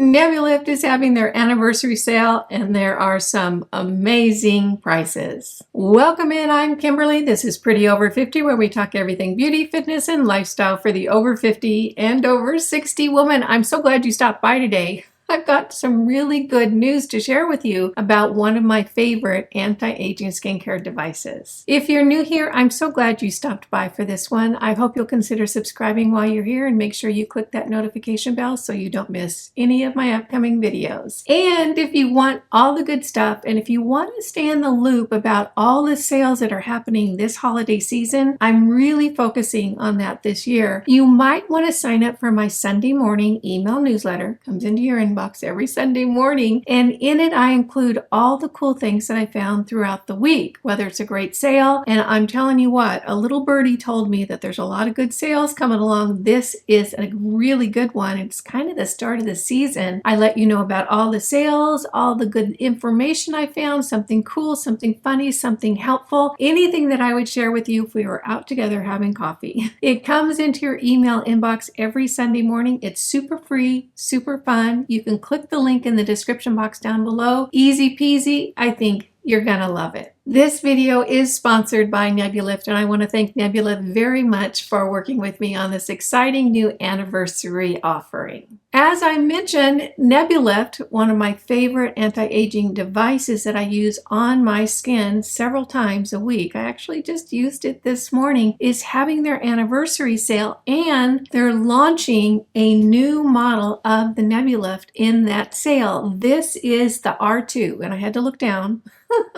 Nebulyft is having their anniversary sale and there are some amazing prices. Welcome in, I'm Kimberly. This is Pretty Over 50 where we talk everything beauty, fitness, and lifestyle for the over 50 and over 60 woman. I'm so glad you stopped by today. I've got some really good news to share with you about one of my favorite anti-aging skincare devices. If you're new here, I'm so glad you stopped by for this one. I hope you'll consider subscribing while you're here and make sure you click that notification bell so you don't miss any of my upcoming videos. And if you want all the good stuff and if you want to stay in the loop about all the sales that are happening this holiday season, I'm really focusing on that this year. You might want to sign up for my Sunday morning email newsletter. Comes into your inbox every Sunday morning, and in it I include all the cool things that I found throughout the week, whether it's a great sale. And I'm telling you what, a little birdie told me that there's a lot of good sales coming along. This is a really good one. It's kind of the start of the season. I let you know about all the sales, all the good information I found, something cool, something funny, something helpful, anything that I would share with you if we were out together having coffee. It comes into your email inbox every Sunday morning. It's super free, super fun. You can click the link in the description box down below. Easy peasy. I think you're gonna love it. This video is sponsored by Nebulyft, and I want to thank Nebulyft very much for working with me on this exciting new anniversary offering. As I mentioned, Nebulyft, one of my favorite anti-aging devices that I use on my skin several times a week, I actually just used it this morning, is having their anniversary sale, and they're launching a new model of the Nebulyft in that sale. This is the R2, and I had to look down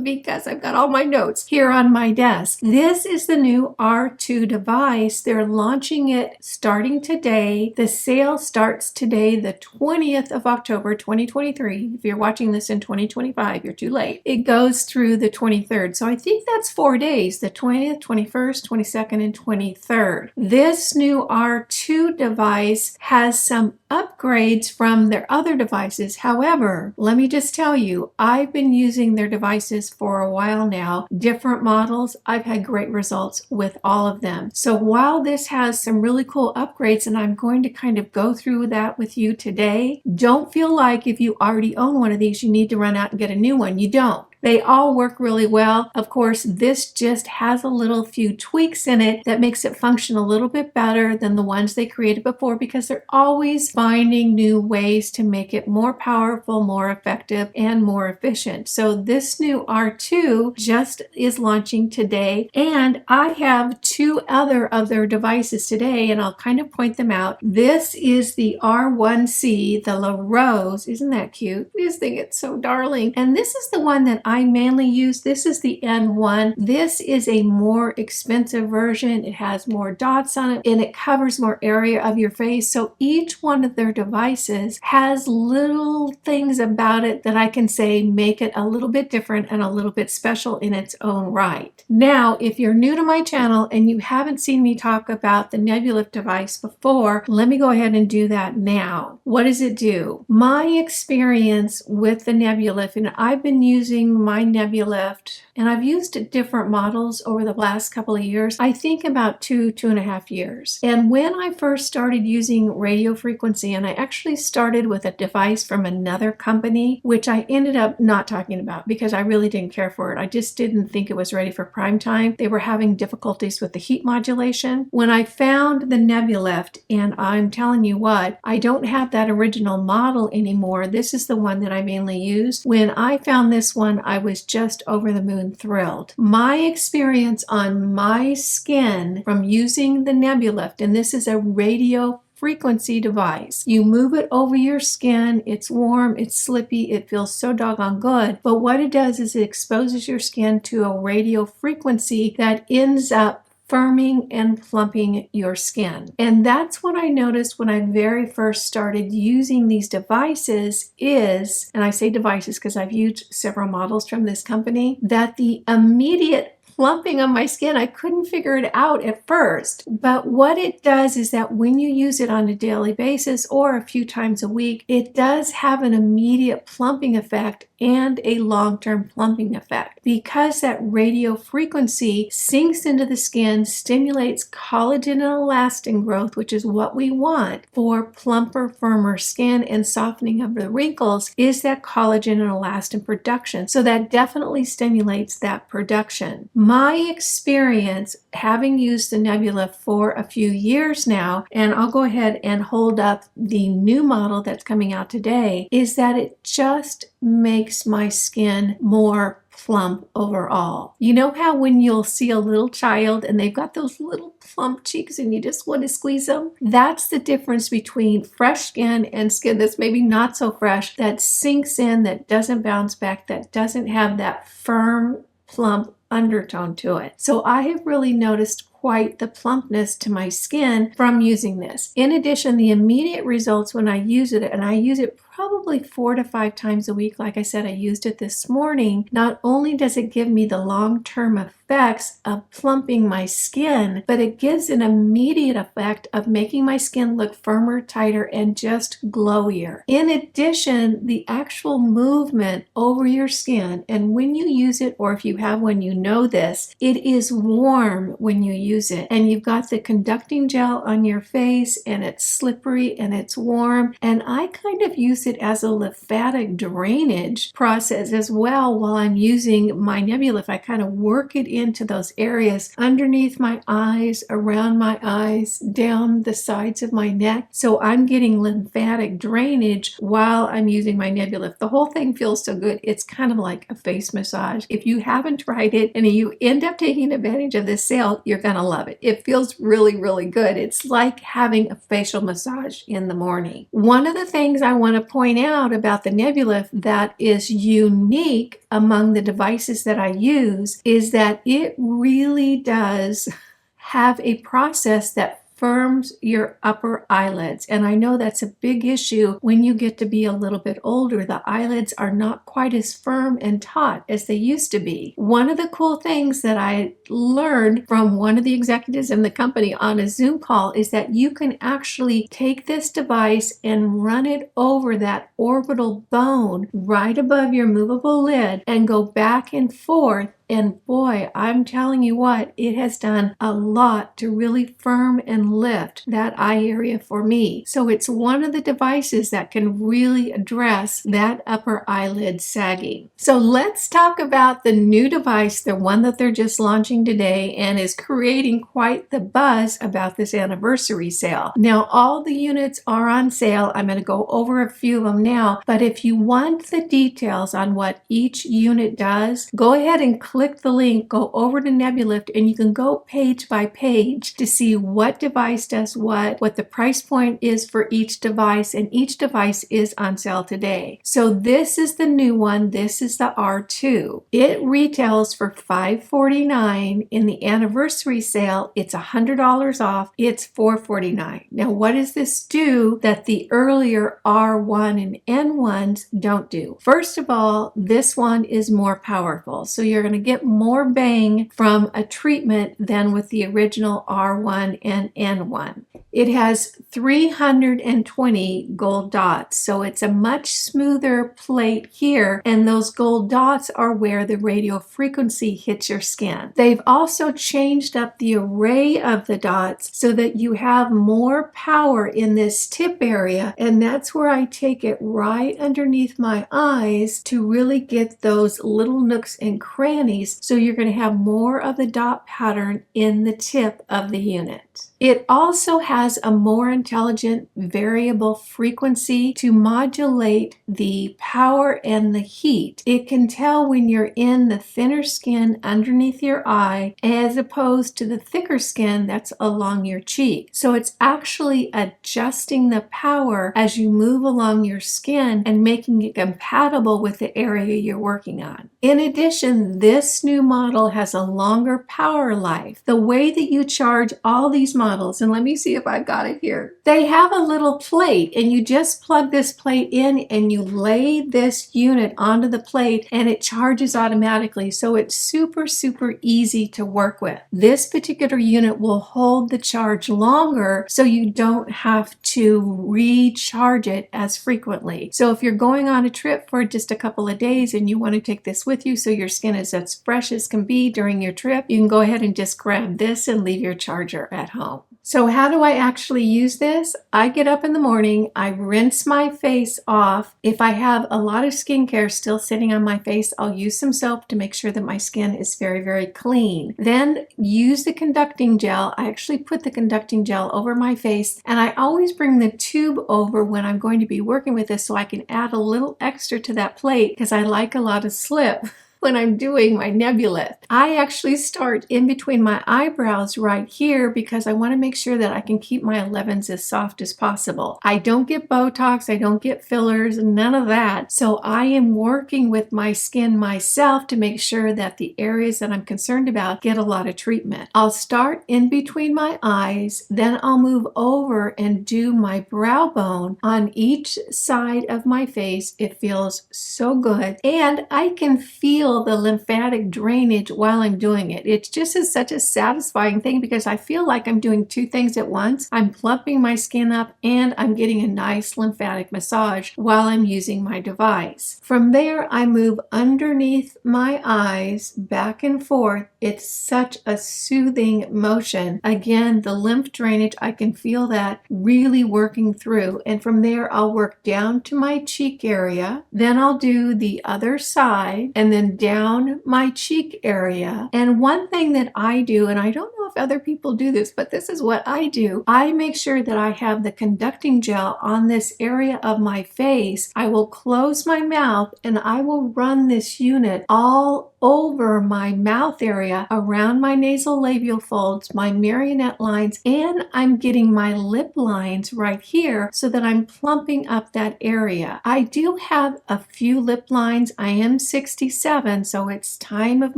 because I've got all my notes here on my desk. This is the new R2 device. They're launching it starting today. The sale starts today, the 20th of October, 2023. If you're watching this in 2025, you're too late. It goes through the 23rd. So I think that's 4 days, the 20th, 21st, 22nd, and 23rd. This new R2 device has some upgrades from their other devices. However, let me just tell you, I've been using their devices for a while now. Different models, I've had great results with all of them. So while this has some really cool upgrades, and I'm going to kind of go through that with you today, don't feel like if you already own one of these, you need to run out and get a new one. You don't. They all work really well. Of course, this just has a little few tweaks in it that makes it function a little bit better than the ones they created before, because they're always finding new ways to make it more powerful, more effective, and more efficient. So this new R2 just is launching today, and I have two other of their devices today, and I'll kind of point them out. This is the R1C, the La Rose. Isn't that cute? I just think it's so darling. And this is the one that I mainly use. This is the N1. This is a more expensive version. It has more dots on it and it covers more area of your face. So each one of their devices has little things about it that I can say make it a little bit different and a little bit special in its own right. Now, if you're new to my channel and you haven't seen me talk about the Nebulyft device before, let me go ahead and do that now. What does it do? My experience with the Nebulyft, and I've been using my Nebulyft, and I've used different models over the last couple of years, I think about 2.5 years. And when I first started using radio frequency, and I actually started with a device from another company, which I ended up not talking about because I really didn't care for it. I just didn't think it was ready for prime time. They were having difficulties with the heat modulation. When I found the Nebulyft, and I'm telling you what, I don't have that original model anymore. This is the one that I mainly use. When I found this one, I was just over the moon thrilled. My experience on my skin from using the Nebulyft, and this is a radio frequency device. You move it over your skin, it's warm, it's slippy, it feels so doggone good. But what it does is it exposes your skin to a radio frequency that ends up firming and plumping your skin. And that's what I noticed when I very first started using these devices is, and I say devices because I've used several models from this company, that the immediate plumping on my skin. I couldn't figure it out at first. But what it does is that when you use it on a daily basis or a few times a week, it does have an immediate plumping effect and a long-term plumping effect. Because that radio frequency sinks into the skin, stimulates collagen and elastin growth, which is what we want for plumper, firmer skin and softening of the wrinkles, is that collagen and elastin production. So that definitely stimulates that production. My experience, having used the Nebulyft for a few years now, and I'll go ahead and hold up the new model that's coming out today, is that it just makes my skin more plump overall. You know how when you'll see a little child and they've got those little plump cheeks and you just want to squeeze them? That's the difference between fresh skin and skin that's maybe not so fresh, that sinks in, that doesn't bounce back, that doesn't have that firm, plump undertone to it. So I have really noticed quite the plumpness to my skin from using this. In addition, the immediate results when I use it, and I use it probably 4 to 5 times a week. Like I said, I used it this morning. Not only does it give me the long-term effects of plumping my skin, but it gives an immediate effect of making my skin look firmer, tighter, and just glowier. In addition, the actual movement over your skin, and when you use it, or if you have one, you know this, it is warm when you use it. And you've got the conducting gel on your face, and it's slippery and it's warm. And I kind of use it as a lymphatic drainage process as well while I'm using my Nebulyft. I kind of work it into those areas underneath my eyes, around my eyes, down the sides of my neck. So I'm getting lymphatic drainage while I'm using my Nebulyft. The whole thing feels so good. It's kind of like a face massage. If you haven't tried it and you end up taking advantage of this sale, you're going to love it. It feels really, really good. It's like having a facial massage in the morning. One of the things I want to point out about the Nebulyft that is unique among the devices that I use is that it really does have a process that firms your upper eyelids. And I know that's a big issue when you get to be a little bit older. The eyelids are not quite as firm and taut as they used to be. One of the cool things that I learned from one of the executives in the company on a Zoom call is that you can actually take this device and run it over that orbital bone right above your movable lid and go back and forth. And boy, I'm telling you what, it has done a lot to really firm and lift that eye area for me. So it's one of the devices that can really address that upper eyelid sagging. So let's talk about the new device, the one that they're just launching today and is creating quite the buzz about this anniversary sale. Now, all the units are on sale. I'm going to go over a few of them now, but if you want the details on what each unit does, go ahead and click the link, go over to Nebulyft, and you can go page by page to see what device does what the price point is for each device, and each device is on sale today. So this is the new one. This is the R2. It retails for $549. In the anniversary sale, it's $100 off. It's $449. Now, what does this do that the earlier R1 and N1s don't do? First of all, this one is more powerful. So you're going to get more bang from a treatment than with the original R1 and N1. It has 320 gold dots, so it's a much smoother plate here, and those gold dots are where the radio frequency hits your skin. They've also changed up the array of the dots so that you have more power in this tip area, and that's where I take it right underneath my eyes to really get those little nooks and crannies, so you're going to have more of the dot pattern in the tip of the unit. It also has a more intelligent variable frequency to modulate the power and the heat. It can tell when you're in the thinner skin underneath your eye as opposed to the thicker skin that's along your cheek. So it's actually adjusting the power as you move along your skin and making it compatible with the area you're working on. In addition, this new model has a longer power life. The way that you charge all these these models, and let me see if I've got it here. They have a little plate, and you just plug this plate in and you lay this unit onto the plate and it charges automatically. So it's super, super easy to work with. This particular unit will hold the charge longer, so you don't have to recharge it as frequently. So if you're going on a trip for just a couple of days and you want to take this with you so your skin is as fresh as can be during your trip, you can go ahead and just grab this and leave your charger at home. So how do I actually use this? I get up in the morning, I rinse my face off. If I have a lot of skincare still sitting on my face, I'll use some soap to make sure that my skin is very, very clean. Then use the conducting gel. I actually put the conducting gel over my face, and I always bring the tube over when I'm going to be working with this so I can add a little extra to that plate because I like a lot of slip when I'm doing my Nebulyft. I actually start in between my eyebrows right here because I want to make sure that I can keep my 11s as soft as possible. I don't get Botox, I don't get fillers, none of that. So I am working with my skin myself to make sure that the areas that I'm concerned about get a lot of treatment. I'll start in between my eyes, then I'll move over and do my brow bone on each side of my face. It feels so good, and I can feel the lymphatic drainage while I'm doing it. It just is such a satisfying thing because I feel like I'm doing two things at once. I'm plumping my skin up and I'm getting a nice lymphatic massage while I'm using my device. From there, I move underneath my eyes back and forth. It's such a soothing motion. Again, the lymph drainage, I can feel that really working through. And from there, I'll work down to my cheek area. Then I'll do the other side and then down my cheek area. And one thing that I do, and I don't know if other people do this, but this is what I do. I make sure that I have the conducting gel on this area of my face. I will close my mouth and I will run this unit all over my mouth area, around my nasal labial folds, my marionette lines, and I'm getting my lip lines right here so that I'm plumping up that area. I do have a few lip lines. I am 67, so it's time of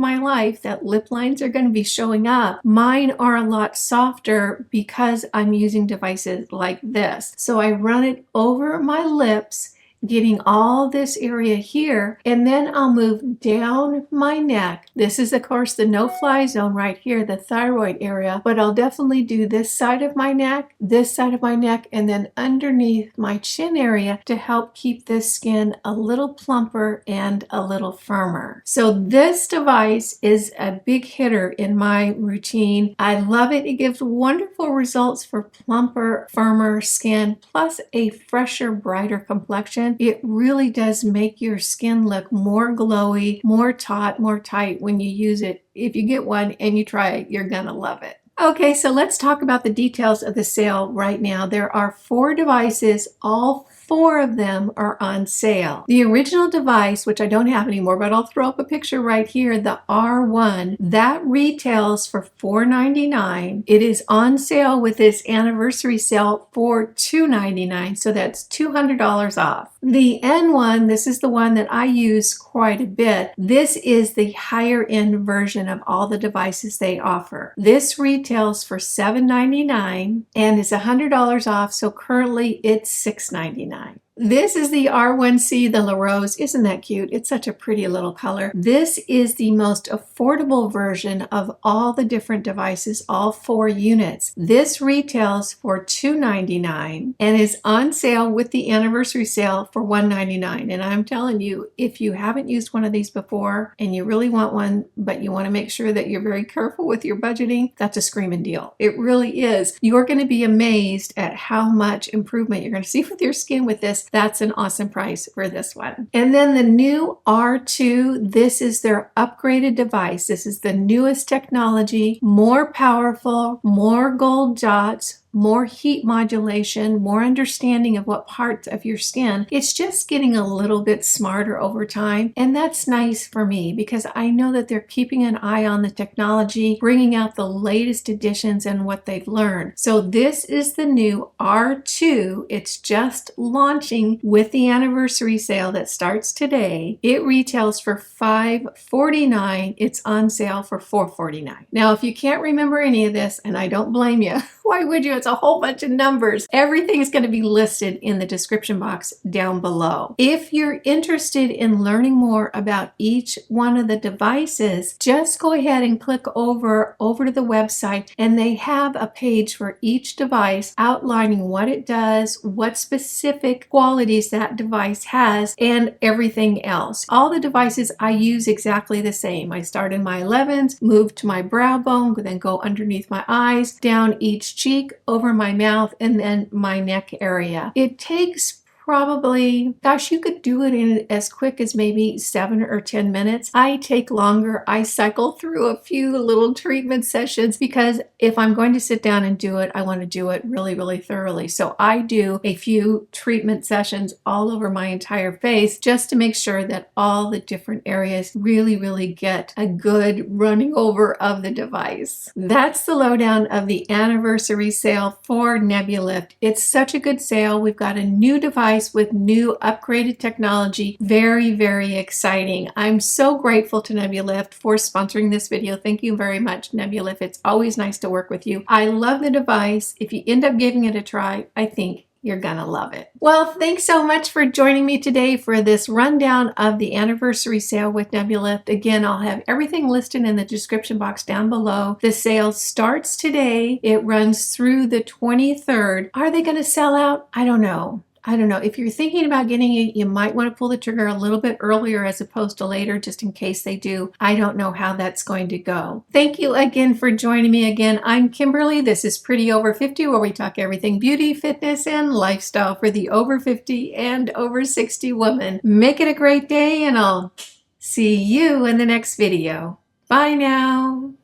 my life that lip lines are going to be showing up. Mine are a lot softer because I'm using devices like this. So I run it over my lips, getting all this area here, and then I'll move down my neck. This is of course the no-fly zone right here, the thyroid area, but I'll definitely do this side of my neck, this side of my neck, and then underneath my chin area to help keep this skin a little plumper and a little firmer. So this device is a big hitter in my routine. I love it. It gives wonderful results for plumper, firmer skin, plus a fresher, brighter complexion. It really does make your skin look more glowy, more taut, more tight when you use it. If you get one and you try it, you're gonna love it. Okay, so let's talk about the details of the sale right now. There are 4 devices, all 4 of them are on sale. The original device, which I don't have anymore, but I'll throw up a picture right here, the R1, that retails for $4.99. It is on sale with this anniversary sale for $2.99, so that's $200 off. The N1, this is the one that I use quite a bit. This is the higher end version of all the devices they offer. This retails for $7.99 and is $100 off, so currently it's $6.99. This is the R1C, the La Rose. Isn't that cute? It's such a pretty little color. This is the most affordable version of all the different devices, all 4 units. This retails for $2.99 and is on sale with the anniversary sale for $1.99. And I'm telling you, if you haven't used one of these before and you really want one, but you want to make sure that you're very careful with your budgeting, that's a screaming deal. It really is. You're going to be amazed at how much improvement you're going to see with your skin with this. That's an awesome price for this one. And then the new R2, this is their upgraded device. This is the newest technology, more powerful, more gold dots, more heat modulation, more understanding of what parts of your skin. It's just getting a little bit smarter over time. And that's nice for me because I know that they're keeping an eye on the technology, bringing out the latest additions and what they've learned. So this is the new R2. It's just launching with the anniversary sale that starts today. It retails for $549. It's on sale for $449. Now, if you can't remember any of this, and I don't blame you, why would you? It's a whole bunch of numbers. Everything is going to be listed in the description box down below. If you're interested in learning more about each one of the devices, just go ahead and click over to the website, and they have a page for each device outlining what it does, what specific qualities that device has, and everything else. All the devices I use exactly the same. I start in my 11s, move to my brow bone, then go underneath my eyes, down each cheek, over my mouth, and then my neck area. It takes probably, gosh, you could do it in as quick as maybe 7 or 10 minutes. I take longer. I cycle through a few little treatment sessions because if I'm going to sit down and do it, I want to do it really, really thoroughly. So I do a few treatment sessions all over my entire face just to make sure that all the different areas really, really get a good running over of the device. That's the lowdown of the anniversary sale for Nebulyft. It's such a good sale. We've got a new device with new upgraded technology. Very, very exciting. I'm so grateful to Nebulyft for sponsoring this video. Thank you very much, Nebulyft. It's always nice to work with you. I love the device. If you end up giving it a try, I think you're gonna love it. Well, thanks so much for joining me today for this rundown of the anniversary sale with Nebulyft. Again, I'll have everything listed in the description box down below. The sale starts today. It runs through the 23rd. Are they gonna sell out? I don't know. If you're thinking about getting it, you might want to pull the trigger a little bit earlier as opposed to later, just in case they do. I don't know how that's going to go. Thank you again for joining me again. I'm Kimberly. This is Pretty Over 50, where we talk everything beauty, fitness, and lifestyle for the over 50 and over 60 woman. Make it a great day, and I'll see you in the next video. Bye now.